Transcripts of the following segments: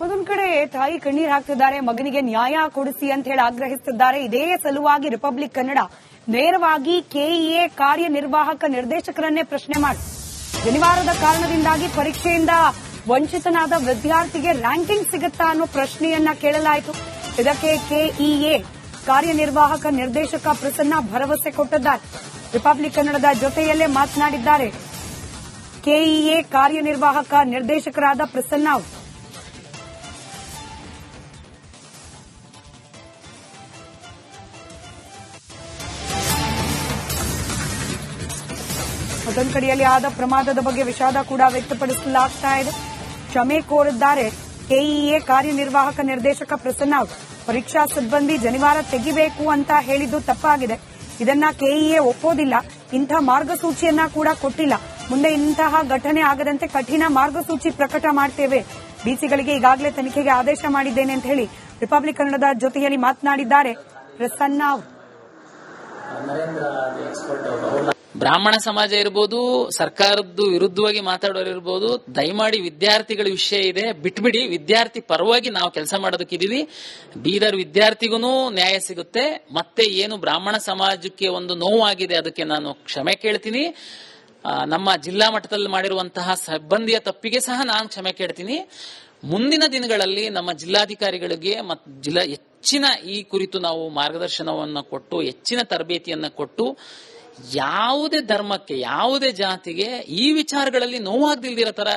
ಮತ್ತೊಂದು ಕಡೆ ತಾಯಿ ಕಣ್ಣೀರ್ ಹಾಕ್ತಿದ್ದಾರೆ, ಮಗನಿಗೆ ನ್ಯಾಯ ಕೊಡಿಸಿ ಅಂತ ಹೇಳಿ ಆಗ್ರಹಿಸುತ್ತಿದ್ದಾರೆ. ಇದೇ ಸಲುವಾಗಿ ರಿಪಬ್ಲಿಕ್ ಕನ್ನಡ ನೇರವಾಗಿ ಕೆಇಎ ಕಾರ್ಯನಿರ್ವಾಹಕ ನಿರ್ದೇಶಕರನ್ನೇ ಪ್ರಶ್ನೆ ಮಾಡಿ, ಶನಿವಾರದ ಕಾರಣದಿಂದಾಗಿ ಪರೀಕ್ಷೆಯಿಂದ ವಂಚಿತನಾದ ವಿದ್ಯಾರ್ಥಿಗೆ ರ್ಯಾಂಕಿಂಗ್ ಸಿಗುತ್ತಾ ಅನ್ನೋ ಪ್ರಶ್ನೆಯನ್ನ ಕೇಳಲಾಯಿತು. ಇದಕ್ಕೆ ಕೆಇಎ ಕಾರ್ಯನಿರ್ವಾಹಕ ನಿರ್ದೇಶಕ ಪ್ರಸನ್ನ ಭರವಸೆ ಕೊಟ್ಟಿದ್ದಾರೆ. ರಿಪಬ್ಲಿಕ್ ಕನ್ನಡದ ಜೊತೆಯಲ್ಲೇ ಮಾತನಾಡಿದ್ದಾರೆ ಕೆಇಎ ಕಾರ್ಯನಿರ್ವಾಹಕ ನಿರ್ದೇಶಕರಾದ ಪ್ರಸನ್ನ ಅವರು. ಮತ್ತೊಂದು ಕಡೆಯಲ್ಲಿ ಆದ ಪ್ರಮಾದದ ಬಗ್ಗೆ ವಿಷಾದ ಕೂಡ ವ್ಯಕ್ತಪಡಿಸಲಾಗ್ತಾ ಇದೆ. ಕ್ಷಮೆ ಕೋರಿದ್ದಾರೆ ಕೆಇಎ ಕಾರ್ಯನಿರ್ವಾಹಕ ನಿರ್ದೇಶಕ ಪ್ರಸನ್ನ ಅವರು. ಪರೀಕ್ಷಾ ಸಿಬ್ಬಂದಿ ಜನಿವಾರ ತೆಗಿಬೇಕು ಅಂತ ಹೇಳಿದ್ದು ತಪ್ಪಾಗಿದೆ. ಇದನ್ನ ಕೆಇಎ ಒಪ್ಪೋದಿಲ್ಲ. ಇಂಥ ಮಾರ್ಗಸೂಚಿಯನ್ನ ಕೂಡ ಕೊಟ್ಟಿಲ್ಲ. ಮುಂದೆ ಇಂತಹ ಘಟನೆ ಆಗದಂತೆ ಕಠಿಣ ಮಾರ್ಗಸೂಚಿ ಪ್ರಕಟ ಮಾಡ್ತೇವೆ. ಡಿಸಿಗಳಿಗೆ ಈಗಾಗಲೇ ತನಿಖೆಗೆ ಆದೇಶ ಮಾಡಿದ್ದೇನೆ ಅಂತ ಹೇಳಿ ರಿಪಬ್ಲಿಕ್ ಕನ್ನಡದ ಜೊತೆಯಲ್ಲಿ ಮಾತನಾಡಿದ್ದಾರೆ ಪ್ರಸನ್ನ ಅವರು. ಬ್ರಾಹ್ಮಣ ಸಮಾಜ ಇರಬಹುದು, ಸರ್ಕಾರದ್ದು ವಿರುದ್ಧವಾಗಿ ಮಾತಾಡೋರು ಇರಬಹುದು, ದಯಮಾಡಿ ವಿದ್ಯಾರ್ಥಿಗಳ ವಿಷಯ ಇದೆ, ಬಿಟ್ಬಿಡಿ. ವಿದ್ಯಾರ್ಥಿ ಪರವಾಗಿ ನಾವು ಕೆಲಸ ಮಾಡೋದಕ್ಕಿದೀವಿ. ಬೀದರ್ ವಿದ್ಯಾರ್ಥಿಗೂ ನ್ಯಾಯ ಸಿಗುತ್ತೆ. ಮತ್ತೆ ಏನು ಬ್ರಾಹ್ಮಣ ಸಮಾಜಕ್ಕೆ ಒಂದು ನೋವಾಗಿದೆ, ಅದಕ್ಕೆ ನಾನು ಕ್ಷಮೆ ಕೇಳ್ತೀನಿ. ನಮ್ಮ ಜಿಲ್ಲಾ ಮಟ್ಟದಲ್ಲಿ ಮಾಡಿರುವಂತಹ ಸಿಬ್ಬಂದಿಯ ತಪ್ಪಿಗೆ ಸಹ ನಾನು ಕ್ಷಮೆ ಕೇಳ್ತೀನಿ. ಮುಂದಿನ ದಿನಗಳಲ್ಲಿ ನಮ್ಮ ಜಿಲ್ಲಾಧಿಕಾರಿಗಳಿಗೆ ಮತ್ತು ಹೆಚ್ಚಿನ ಈ ಕುರಿತು ನಾವು ಮಾರ್ಗದರ್ಶನವನ್ನು ಕೊಟ್ಟು, ಹೆಚ್ಚಿನ ತರಬೇತಿಯನ್ನು ಕೊಟ್ಟು, ಯಾವುದೇ ಧರ್ಮಕ್ಕೆ, ಯಾವುದೇ ಜಾತಿಗೆ ಈ ವಿಚಾರಗಳಲ್ಲಿ ನೋವಾಗ್ದಿಲ್ದಿರೋ ತರ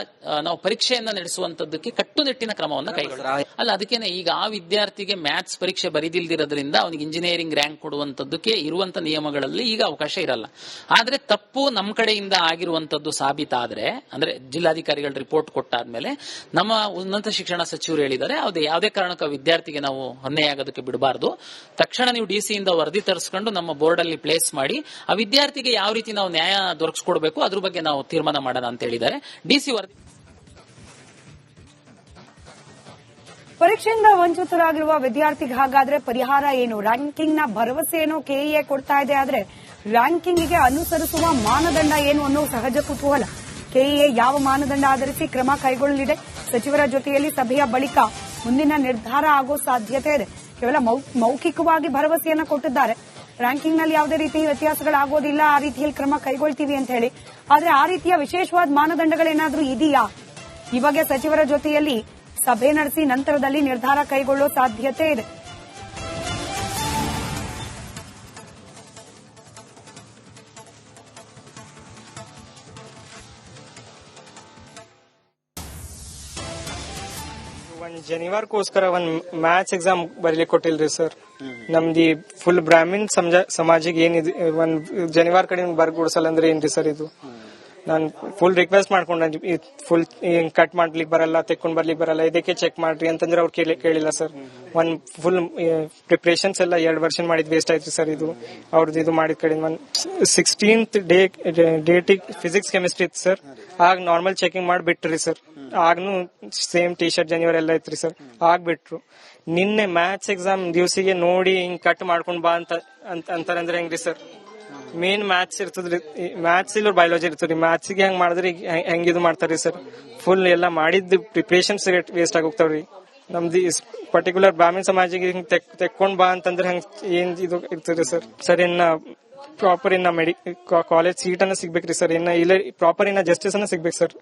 ನಾವು ಪರೀಕ್ಷೆಯನ್ನ ನಡೆಸುವಂತದ್ದಕ್ಕೆ ಕಟ್ಟುನಿಟ್ಟಿನ ಕ್ರಮವನ್ನು ಕೈಗೊಳ್ಳ ಅಲ್ಲ. ಅದಕ್ಕೇನೆ ಈಗ ಆ ವಿದ್ಯಾರ್ಥಿಗೆ ಮ್ಯಾಥ್ಸ್ ಪರೀಕ್ಷೆ ಬರೀದಿಲ್ದಿರೋದ್ರಿಂದ ಅವನಿಗೆ ಇಂಜಿನಿಯರಿಂಗ್ ರ್ಯಾಂಕ್ ಕೊಡುವಂತದ್ದಕ್ಕೆ ಇರುವಂತ ನಿಯಮಗಳಲ್ಲಿ ಈಗ ಅವಕಾಶ ಇರಲ್ಲ. ಆದ್ರೆ ತಪ್ಪು ನಮ್ಮ ಕಡೆಯಿಂದ ಆಗಿರುವಂತದ್ದು ಸಾಬೀತಾದ್ರೆ, ಅಂದ್ರೆ ಜಿಲ್ಲಾಧಿಕಾರಿಗಳ ರಿಪೋರ್ಟ್ ಕೊಟ್ಟಾದ್ಮೇಲೆ ನಮ್ಮ ಉನ್ನತ ಶಿಕ್ಷಣ ಸಚಿವರು ಹೇಳಿದ್ದಾರೆ, ಯಾವುದೇ ಕಾರಣಕ್ಕೂ ವಿದ್ಯಾರ್ಥಿಗೆ ನಾವು ಅನ್ಯಾಯ ಆಗೋದಕ್ಕೆ ಬಿಡಬಾರದು. ತಕ್ಷಣ ನೀವು ಡಿಸಿಯಿಂದ ವರದಿ ತರಿಸ್ಕೊಂಡು ನಮ್ಮ ಬೋರ್ಡ್ ಅಲ್ಲಿ ಪ್ಲೇಸ್ ಮಾಡಿ ಆ ವಿದ್ಯಾರ್ಥಿಗೆ ಯಾವ ರೀತಿ ನಾವು ನ್ಯಾಯ ದೊರಕಿಸ್ಕೊಡ್ಬೇಕು ಅದ್ರ ಬಗ್ಗೆ ನಾವು ತೀರ್ಮಾನ ಮಾಡೋಣ ಅಂತ ಹೇಳಿದ್ದಾರೆ. ಡಿಸಿ ವರದಿ. ಪರೀಕ್ಷೆಯಿಂದ ವಂಚಿತರಾಗಿರುವ ವಿದ್ಯಾರ್ಥಿಗೆ ಹಾಗಾದ್ರೆ ಪರಿಹಾರ ಏನು? ರ್ಯಾಂಕಿಂಗ್ ನ ಭರವಸೆ ಏನೋ ಕೆಇಎ ಕೊಡ್ತಾ ಇದೆ, ಆದ್ರೆ ರ್ಯಾಂಕಿಂಗ್ಗೆ ಅನುಸರಿಸುವ ಮಾನದಂಡ ಏನು ಅನ್ನೋ ಸಹಜ ಕುತೂಹಲ. ಕೆಇಎ ಯಾವ ಮಾನದಂಡ ಆಧರಿಸಿ ಕ್ರಮ ಕೈಗೊಳ್ಳಲಿದೆ? ಸಚಿವರ ಜೊತೆಯಲ್ಲಿ ಸಭೆಯ ಬಳಿಕ ಮುಂದಿನ ನಿರ್ಧಾರ ಆಗೋ ಸಾಧ್ಯತೆ ಇದೆ. ಕೇವಲ ಮೌಖಿಕವಾಗಿ ಭರವಸೆಯನ್ನ ಕೊಟ್ಟಿದ್ದಾರೆ. ರ್ಯಾಂಕಿಂಗ್ ನಲ್ಲಿ ಯಾವುದೇ ರೀತಿ ವ್ಯತ್ಯಾಸಗಳಾಗೋದಿಲ್ಲ, ಆ ರೀತಿಯಲ್ಲಿ ಕ್ರಮ ಕೈಗೊಳ್ತೀವಿ ಅಂತ ಹೇಳಿ. ಆದ್ರೆ ಆ ರೀತಿಯ ವಿಶೇಷವಾದ ಮಾನದಂಡಗಳೇನಾದ್ರೂ ಇದೆಯಾ? ಈ ಬಗ್ಗೆ ಸಚಿವರ ಜೊತೆಯಲ್ಲಿ ಸಭೆ ನಡೆಸಿ ನಂತರದಲ್ಲಿ ನಿರ್ಧಾರ ಕೈಗೊಳ್ಳೋ ಸಾಧ್ಯತೆ ಇದೆ. ಒಂದ್ ಶನಿವಾರಕ್ಕೋಸ್ಕರ ಒಂದ್ ಮ್ಯಾಥ್ಸ್ ಎಕ್ಸಾಮ್ ಬರೀಲಿಕ್ಕೆ ಕೊಟ್ಟಿಲ್ರಿ ಸರ್. ನಮ್ದು ಫುಲ್ ಬ್ರಾಹ್ಮಿನ್ ಸಮಾಜಿಗೆ ಏನಿದೆ, ಒಂದ್ ಶನಿವಾರ ಕಡೆ ಬರ್ಗುಡ್ಸಲ್ಲ ಅಂದ್ರೆ ಏನ್ರಿ ಸರ್ ಇದು? ನಾನು ಫುಲ್ ರಿಕ್ವೆಸ್ಟ್ ಮಾಡ್ಕೊಂಡ, ಫುಲ್ ಕಟ್ ಮಾಡ್ಲಿಕ್ಕೆ ಬರಲ್ಲ, ತೆಕ್ಕೊಂಡ್ ಬರ್ಲಿಕ್ಕೆ ಬರಲ್ಲ, ಇದಕ್ಕೆ ಚೆಕ್ ಮಾಡ್ರಿ ಅಂತಂದ್ರೆ ಅವ್ರು ಕೇಳಿಲ್ಲ ಸರ್. ಒಂದ್ ಫುಲ್ ಪ್ರಿಪರೇಷನ್ಸ್ ಎಲ್ಲ 2 ವರ್ಷ ಮಾಡಿದ್ ವೇಸ್ಟ್ ಆಯ್ತು ಸರ್. ಇದು ಅವ್ರದ್ದು ಇದು ಮಾಡಿದ ಕಡೆ 16th ಡೇಟ್ ಫಿಸಿಕ್ಸ್ ಕೆಮಿಸ್ಟ್ರಿ ಇತ್ತು ಸರ್. ಆಗ ನಾರ್ಮಲ್ ಚೆಕಿಂಗ್ ಮಾಡಿ ಬಿಟ್ರಿ ಸರ್. ಆಗ್ನು ಸೇಮ್ ಟಿ ಶರ್ಟ್ ಜನಿವರ್ ಎಲ್ಲ ಐತ್ರಿ ಸರ್. ಆಗ್ಬಿಟ್ರು. ನಿನ್ನೆ ಮ್ಯಾಥ್ಸ್ ಎಕ್ಸಾಮ್ ದಿವಸಿಗೆ ನೋಡಿ ಹಿಂಗ್ ಕಟ್ ಮಾಡ್ಕೊಂಡ್ ಬಾ ಅಂತಾರಂದ್ರೆ ಹೆಂಗ್ರಿ ಸರ್? ಮೇನ್ ಮ್ಯಾಥ್ಸ್ ಇರ್ತದ್ರಿ, ಮ್ಯಾಥ್ಸ್ ಇಲ್ಲ ಬಯಾಲಜಿ ಇರ್ತದ್ರಿ. ಮ್ಯಾಥ್ಸ್ ಗೆ ಹೆಂಗ್ ಮಾಡಿದ್ರಿ ಹೆಂಗ್ ಇದು ಮಾಡ್ತಾರ್ರಿ ಸರ್? ಫುಲ್ ಎಲ್ಲ ಮಾಡಿದ್ ಪ್ರಿಪರೇಷನ್ಸ್ ವೇಸ್ಟ್ ಆಗೋಗ್ತಾವ್ರಿ. ನಮ್ದು ಪರ್ಟಿಕ್ಯುಲರ್ ಬ್ರಾಹ್ಮಣ ಸಮಾಜಿಗೆ ಹಿಂಗ್ ತೆಕ್ಕೊಂಡ್ ಬಾ ಅಂತಂದ್ರೆ ಹೆಂಗ್ ಏನ್ ಇದು ಇರ್ತದ್ರಿ ಸರ್? ಸರ್ ಇನ್ನ ಪ್ರಾಪರ್ ಇನ್ನ ಕಾಲೇಜ್ ಸೀಟ್ ಅನ್ನ ಸಿಗ್ಬೇಕ್ರಿ ಸರ್. ಇನ್ನ ಇಲ್ಲ ಪ್ರಾಪರ್ ಇನ್ನ ಜಸ್ಟಿಸ್ ಅನ್ನ ಸಿಗ್ಬೇಕು ಸರ್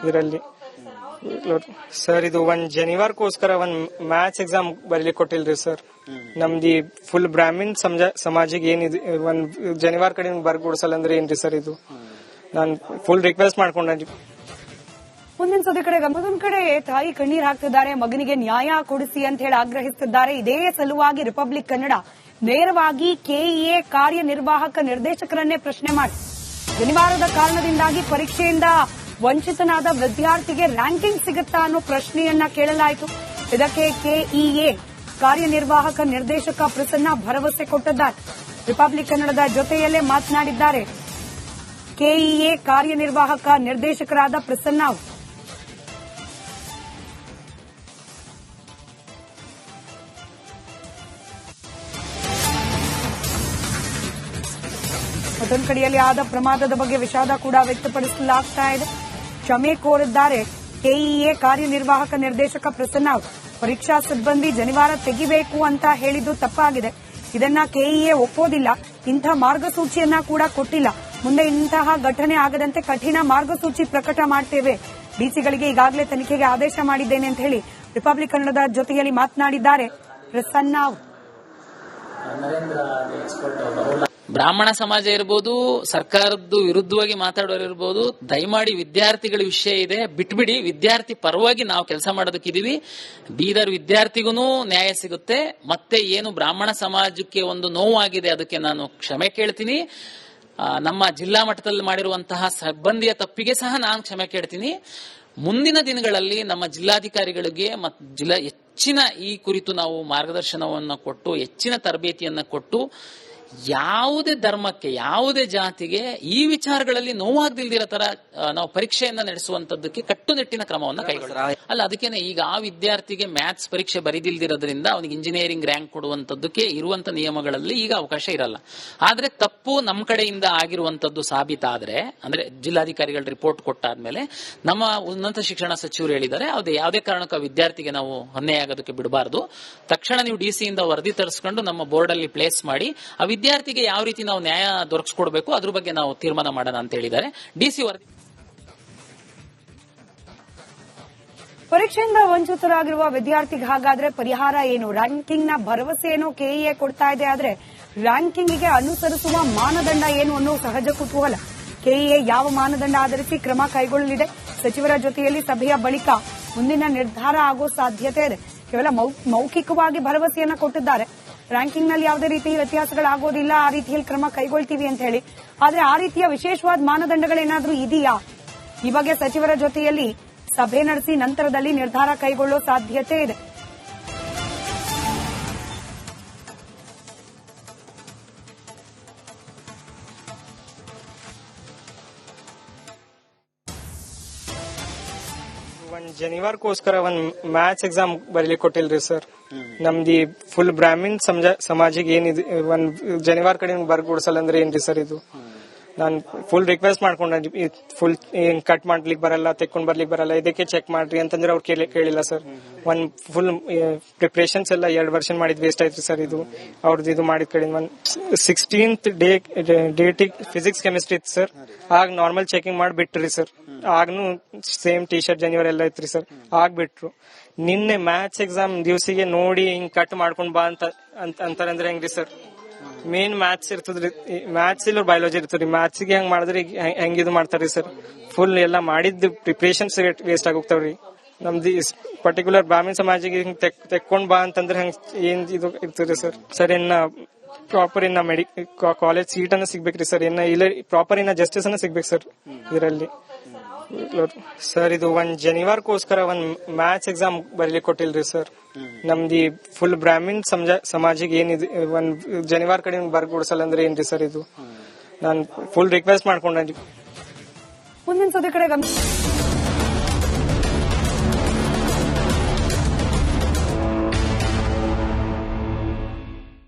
ಇದರಲ್ಲಿ. ಸರ್ ಇದು ಒಂದ್ ಶನಿವಾರಕ್ಕೋಸ್ಕರ ಒಂದ್ ಮ್ಯಾಥ್ಸ್ ಎಕ್ಸಾಮ್ ಬರೀಲಿಕ್ಕೆ ಕೊಟ್ಟಿಲ್ರಿ ಸರ್. ನಮ್ದು ಫುಲ್ ಬ್ರಾಹ್ಮಿನ್ ಸಮಾಜಿಗೆ ಏನಿದೆ, ಒಂದ್ ಶನಿವಾರ ಕಡೆ ಬರ್ಗುಡ್ಸಲ್ಲ ಅಂದ್ರೆ ಏನ್ರಿ ಸರ್ ಇದು? ನಾನು ಫುಲ್ ರಿಕ್ವೆಸ್ಟ್ ಮಾಡ್ಕೊಂಡ. ಮುಂದಿನ ಸುದ್ದಿ ಕಡೆ ಮತ್ತೊಂದು ಕಡೆ ತಾಯಿ ಕಣ್ಣೀರ್ ಹಾಕ್ತಿದ್ದಾರೆ, ಮಗನಿಗೆ ನ್ಯಾಯ ಕೊಡಿಸಿ ಅಂತ ಹೇಳಿ ಆಗ್ರಹಿಸುತ್ತಿದ್ದಾರೆ. ಇದೇ ಸಲುವಾಗಿ ರಿಪಬ್ಲಿಕ್ ಕನ್ನಡ ನೇರವಾಗಿ ಕೆಇಎ ಕಾರ್ಯನಿರ್ವಾಹಕ ನಿರ್ದೇಶಕರನ್ನೇ ಪ್ರಶ್ನೆ ಮಾಡಿ, ಶನಿವಾರದ ಕಾರಣದಿಂದಾಗಿ ಪರೀಕ್ಷೆಯಿಂದ ವಂಚಿತನಾದ ವಿದ್ಯಾರ್ಥಿಗೆ ರ್ಯಾಂಕಿಂಗ್ ಸಿಗುತ್ತಾ ಅನ್ನೋ ಪ್ರಶ್ನೆಯನ್ನ ಕೇಳಲಾಯಿತು. ಇದಕ್ಕೆ ಕೆಇಎ ಕಾರ್ಯನಿರ್ವಾಹಕ ನಿರ್ದೇಶಕ ಪ್ರಸನ್ನ ಭರವಸೆ ಕೊಟ್ಟಿದ್ದಾರೆ. ರಿಪಬ್ಲಿಕ್ ಕನ್ನಡದ ಜೊತೆಯಲ್ಲೇ ಮಾತನಾಡಿದ್ದಾರೆ ಕೆಇಎ ಕಾರ್ಯನಿರ್ವಾಹಕ ನಿರ್ದೇಶಕರಾದ ಪ್ರಸನ್ನ ಅವರು. ಮತ್ತೊಂದು ಕಡೆಯಲ್ಲಿ ಆದ ಪ್ರಮಾದದ ಬಗ್ಗೆ ವಿಷಾದ ಕೂಡ ವ್ಯಕ್ತಪಡಿಸಲಾಗ್ತಾ ಇದೆ. ಕ್ಷಮೆ ಕೋರಿದ್ದಾರೆ ಕೆಇಎ ಕಾರ್ಯನಿರ್ವಾಹಕ ನಿರ್ದೇಶಕ ಪ್ರಸನ್ನ ಪರೀಕ್ಷಾ ಸಿಬ್ಬಂದಿ ಜನಿವಾರ ತೆಗಿಬೇಕು ಅಂತ ಹೇಳಿದ್ದು ತಪ್ಪಾಗಿದೆ. ಇದನ್ನ ಕೆಇಎ ಒಪ್ಪೋದಿಲ್ಲ. ಇಂಥ ಮಾರ್ಗಸೂಚಿಯನ್ನ ಕೂಡ ಕೊಟ್ಟಿಲ್ಲ. ಮುಂದೆ ಇಂತಹ ಘಟನೆ ಆಗದಂತೆ ಕಠಿಣ ಮಾರ್ಗಸೂಚಿ ಪ್ರಕಟ ಮಾಡ್ತೇವೆ. ಡಿಸಿಗಳಿಗೆ ಈಗಾಗಲೇ ತನಿಖೆಗೆ ಆದೇಶ ಮಾಡಿದ್ದೇನೆ ಅಂತ ಹೇಳಿ ರಿಪಬ್ಲಿಕ್ ಕನ್ನಡದ ಜೊತೆಯಲ್ಲಿ ಮಾತನಾಡಿದ್ದಾರೆ ಪ್ರಸನ್ನ. ಬ್ರಾಹ್ಮಣ ಸಮಾಜ ಇರ್ಬೋದು, ಸರ್ಕಾರದ್ದು ವಿರುದ್ಧವಾಗಿ ಮಾತಾಡೋರಿರ್ಬೋದು, ದಯಮಾಡಿ ವಿದ್ಯಾರ್ಥಿಗಳ ವಿಷಯ ಇದೆ, ಬಿಟ್ಬಿಡಿ. ವಿದ್ಯಾರ್ಥಿ ಪರವಾಗಿ ನಾವು ಕೆಲಸ ಮಾಡೋದಕ್ಕಿದೀವಿ. ಬೀದರ್ ವಿದ್ಯಾರ್ಥಿಗೂ ನ್ಯಾಯ ಸಿಗುತ್ತೆ. ಮತ್ತೆ ಏನು ಬ್ರಾಹ್ಮಣ ಸಮಾಜಕ್ಕೆ ಒಂದು ನೋವಾಗಿದೆ ಅದಕ್ಕೆ ನಾನು ಕ್ಷಮೆ ಕೇಳ್ತೀನಿ. ನಮ್ಮ ಜಿಲ್ಲಾ ಮಟ್ಟದಲ್ಲಿ ಮಾಡಿರುವಂತಹ ಸಿಬ್ಬಂದಿಯ ತಪ್ಪಿಗೆ ಸಹ ನಾನು ಕ್ಷಮೆ ಕೇಳ್ತೀನಿ. ಮುಂದಿನ ದಿನಗಳಲ್ಲಿ ನಮ್ಮ ಜಿಲ್ಲಾಧಿಕಾರಿಗಳಿಗೆ ಮತ್ತು ಹೆಚ್ಚಿನ ಈ ಕುರಿತು ನಾವು ಮಾರ್ಗದರ್ಶನವನ್ನು ಕೊಟ್ಟು, ಹೆಚ್ಚಿನ ತರಬೇತಿಯನ್ನು ಕೊಟ್ಟು, ಯಾವುದೇ ಧರ್ಮಕ್ಕೆ, ಯಾವುದೇ ಜಾತಿಗೆ ಈ ವಿಚಾರಗಳಲ್ಲಿ ನೋವಾಗದಿಲ್ದಿರೋ ತರ ನಾವು ಪರೀಕ್ಷೆಯನ್ನ ನಡೆಸುವಂತದ್ದಕ್ಕೆ ಕಟ್ಟುನಿಟ್ಟಿನ ಕ್ರಮವನ್ನು ಕೈಗೊಳ್ಳೋಣ. ಅಲ್ಲ, ಅದಕ್ಕೇನೆ ಈಗ ಆ ವಿದ್ಯಾರ್ಥಿಗೆ ಮ್ಯಾಥ್ಸ್ ಪರೀಕ್ಷೆ ಬರೀದಿಲ್ದಿರೋದ್ರಿಂದ ಅವನಿಗೆ ಇಂಜಿನಿಯರಿಂಗ್ ರ್ಯಾಂಕ್ ಕೊಡುವಂತದ್ದಕ್ಕೆ ಇರುವಂತ ನಿಯಮಗಳಲ್ಲಿ ಈಗ ಅವಕಾಶ ಇರಲ್ಲ. ಆದ್ರೆ ತಪ್ಪು ನಮ್ಮ ಕಡೆಯಿಂದ ಆಗಿರುವಂತದ್ದು ಸಾಬೀತಾದ್ರೆ, ಅಂದ್ರೆ ಜಿಲ್ಲಾಧಿಕಾರಿಗಳ ರಿಪೋರ್ಟ್ ಕೊಟ್ಟಾದ್ಮೇಲೆ ನಮ್ಮ ಉನ್ನತ ಶಿಕ್ಷಣ ಸಚಿವರು ಹೇಳಿದ್ದಾರೆ, ಯಾವುದೇ ಕಾರಣಕ್ಕೂ ವಿದ್ಯಾರ್ಥಿಗೆ ನಾವು ಹೊನ್ನೆಯಾಗೋದಕ್ಕೆ ಬಿಡಬಾರದು. ತಕ್ಷಣ ನೀವು ಡಿಸಿಯಿಂದ ವರದಿ ತರಿಸ್ಕೊಂಡು ನಮ್ಮ ಬೋರ್ಡ್ ಅಲ್ಲಿ ಪ್ಲೇಸ್ ಮಾಡಿ ಆ ವಿದ್ಯಾರ್ಥಿಗೆ ಯಾವ ರೀತಿ ನಾವು ನ್ಯಾಯ ದೊರಕಿಸ್ಕೊಡ್ಬೇಕು ಅದ್ರ ಬಗ್ಗೆ ನಾವು ತೀರ್ಮಾನ ಮಾಡೋಣ ಅಂತ ಹೇಳಿದ್ದಾರೆ. ಡಿಸಿ ವರದಿ. ಪರೀಕ್ಷೆಯಿಂದ ವಂಚಿತರಾಗಿರುವ ವಿದ್ಯಾರ್ಥಿಗೆ ಹಾಗಾದ್ರೆ ಪರಿಹಾರ ಏನು? ರ್ಯಾಂಕಿಂಗ್ನ ಭರವಸೆಯನ್ನು ಕೆಇಎ ಕೊಡ್ತಾ ಇದೆ. ಆದ್ರೆ ರ್ಯಾಂಕಿಂಗ್ಗೆ ಅನುಸರಿಸುವ ಮಾನದಂಡ ಏನು ಅನ್ನೋ ಸಹಜ ಕುತೂಹಲ. ಕೆಇಎ ಯಾವ ಮಾನದಂಡ ಆಧರಿಸಿ ಕ್ರಮ ಕೈಗೊಳ್ಳಲಿದೆ? ಸಚಿವರ ಜೊತೆಯಲ್ಲಿ ಸಭೆಯ ಬಳಿಕ ಮುಂದಿನ ನಿರ್ಧಾರ ಆಗೋ ಸಾಧ್ಯತೆ ಇದೆ. ಕೇವಲ ಮೌಖಿಕವಾಗಿ ಭರವಸೆಯನ್ನ ಕೊಟ್ಟಿದ್ದಾರೆ. ರ್ಯಾಂಕಿಂಗ್ನಲ್ಲಿ ಯಾವುದೇ ರೀತಿಯ ವ್ಯತ್ಯಾಸಗಳಾಗೋದಿಲ್ಲ, ಆ ರೀತಿಯಲ್ಲಿ ಕ್ರಮ ಕೈಗೊಳ್ತೀವಿ ಅಂತ ಹೇಳಿ. ಆದ್ರೆ ಆ ರೀತಿಯ ವಿಶೇಷವಾದ ಮಾನದಂಡಗಳೇನಾದ್ರೂ ಇದೆಯಾ? ಈ ಬಗ್ಗೆ ಸಚಿವರ ಜೊತೆಯಲ್ಲಿ ಸಭೆ ನಡೆಸಿ ನಂತರದಲ್ಲಿ ನಿರ್ಧಾರ ಕೈಗೊಳ್ಳೋ ಸಾಧ್ಯತೆ ಇದೆ. ಒಂದ್ ಜನಿವಾರಕ್ಕೋಸ್ಕರ ಒಂದ್ ಮ್ಯಾಥ್ಸ್ ಎಕ್ಸಾಮ್ ಬರೀಲಿಕ್ಕೆ ಕೊಟ್ಟಿಲ್ರಿ ಸರ್. ನಮ್ದು ಫುಲ್ ಬ್ರಾಹ್ಮಿನ್ ಸಮಾಜಿಗೆ ಏನಿದೆ ಒಂದ್ ಜನಿವಾರ ಕಡೆ ಬರ್ಗೂಡ್ಸಲ್ಲ ಅಂದ್ರೆ ಏನ್ರಿ ಸರ್ ಇದು? ನಾನು ಫುಲ್ ರಿಕ್ವೆಸ್ಟ್ ಮಾಡ್ಕೊಂಡೆ, ಫುಲ್ ಏನ್ ಕಟ್ ಮಾಡ್ಲಿಕ್ಕೆ ಬರಲ್ಲ, ತೆಕ್ಕೊಂಡ್ ಬರ್ಲಿಕ್ಕೆ ಬರಲ್ಲ, ಇದಕ್ಕೆ ಚೆಕ್ ಮಾಡ್ರಿ ಅಂತಂದ್ರೆ ಅವ್ರು ಕೇಳಿಲ್ಲ ಸರ್. ಒಂದ್ ಫುಲ್ ಪ್ರಿಪರೇಷನ್ಸ್ ಎಲ್ಲ 2 ವರ್ಷ ಮಾಡಿದ್ ವೇಸ್ಟ್ ಆಯ್ತ್ರಿ ಸರ್. ಇದು ಅವ್ರದ್ದು ಇದು ಮಾಡಿದ ಕಡೆ 16th ಡೇಟಿಗೆ ಫಿಸಿಕ್ಸ್ ಕೆಮಿಸ್ಟ್ರಿ ಇತ್ತು ಸರ್. ಆಗ ನಾರ್ಮಲ್ ಚೆಕಿಂಗ್ ಮಾಡಿ ಬಿಟ್ರಿ ಸರ್. ಆಗ್ನು ಸೇಮ್ ಟಿ ಶರ್ಟ್ ಜನಿವಾರ ಎಲ್ಲ ಇತ್ರಿ ಸರ್. ಆಗ್ಬಿಟ್ರು. ನಿನ್ನೆ ಮ್ಯಾಥ್ಸ್ ಎಕ್ಸಾಮ್ ದಿವಸಿಗೆ ನೋಡಿ ಹಿಂಗ್ ಕಟ್ ಮಾಡ್ಕೊಂಡ್ ಬಾ ಅಂತಾರಂದ್ರೆ ಹೆಂಗ್ರಿ ಸರ್? ಮೇನ್ ಮ್ಯಾಥ್ಸ್ ಇರ್ತದ್ರಿ, ಮ್ಯಾಥ್ಸ್ ಇಲ್ಲ ಬಯಾಲಜಿ ಇರ್ತದ್ರಿ. ಮ್ಯಾಥ್ಸ್ ಗೆ ಹೆಂಗ್ ಮಾಡಿದ್ರಿ ಹೆಂಗ್ ಇದು ಮಾಡ್ತಾರ್ರಿ ಸರ್? ಫುಲ್ ಎಲ್ಲ ಮಾಡಿದ್ ಪ್ರಿಪರೇಷನ್ಸ್ ವೇಸ್ಟ್ ಆಗೋಗ್ತಾವ್ರಿ. ನಮ್ದು ಪರ್ಟಿಕ್ಯುಲರ್ ಬ್ರಾಹ್ಮಣ ಸಮಾಜಿಗೆ ಹಿಂಗ್ ತೆಕ್ಕೊಂಡ್ ಬಾ ಅಂತಂದ್ರೆ ಹೆಂಗ್ ಏನ್ ಇದು ಇರ್ತದ್ರಿ ಸರ್? ಸರ್ ಇನ್ನ ಪ್ರಾಪರ್ ಇನ್ನ ಕಾಲೇಜ್ ಸೀಟ್ ಅನ್ನ ಸಿಗ್ಬೇಕ್ರಿ ಸರ್. ಇನ್ನ ಇಲ್ಲ ಪ್ರಾಪರ್ ಇನ್ನ ಜಸ್ಟಿಸ್ ಅನ್ನ ಸಿಗ್ಬೇಕು ಸರ್ ಇದರಲ್ಲಿ. ಸರ್ ಇದು ಒಂದ್ ಜನಿವಾರಕ್ಕೋಸ್ಕರ ಒಂದ್ ಮ್ಯಾಥ್ಸ್ ಎಕ್ಸಾಮ್ ಬರೀಲಿಕ್ಕೆ ಕೊಟ್ಟಿಲ್ರಿ ಸರ್. ನಮ್ದು ಫುಲ್ ಬ್ರಾಹ್ಮಿನ್ ಸಮಾಜಿಗೆ ಏನಿದೆ ಒಂದ್ ಜನಿವಾರ ಕಡೆ ಬರ್ಗೂಡ್ಸಲ್ಲ ಅಂದ್ರೆ ಏನ್ರಿ ಸರ್ ಇದು? ನಾನು ಫುಲ್ ರಿಕ್ವೆಸ್ಟ್ ಮಾಡ್ಕೊಂಡೆ. ಮುಂದಿನ ಸದ ಕಡೆ